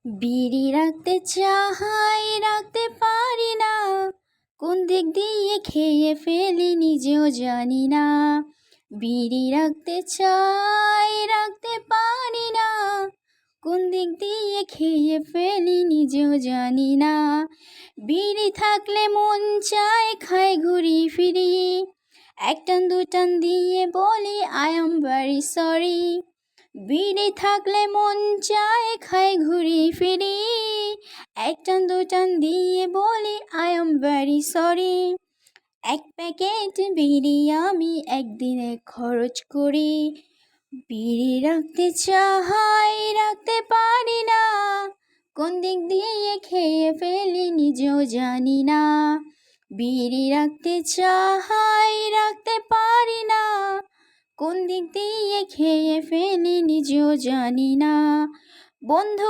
বিড়ি রাখতে চাই রাখতে পারি না, কোন দিক দিয়ে খেয়ে ফেলি নিজেও জানি না। বিড়ি রাখতে চাই রাখতে পারি না, কোন দিক দিয়ে খেয়ে ফেলি নিজেও জানি না। বিড়ি থাকলে মন চায় খাই ঘুরি ফিরি, এক টান দু টান দিয়ে বলি আই এম ভেরি সরি। বিড়ি থাকলে মন চায় খাই ঘুরি ফিরি, এক টান দু টান দিয়ে বলি আই এম ভেরি সরি। এক প্যাকেট বিড়ি আমি একদিনে খরচ করি। বিড়ি রাখতে চাই রাখতে পারি না, কোন দিক দিয়ে খেয়ে ফেলি নিজেও জানি না। বিড়ি রাখতে চাই রাখতে পারি না, কোন দিক দিয়ে খেয়ে ফেলি নিজেও জানি না। বন্ধু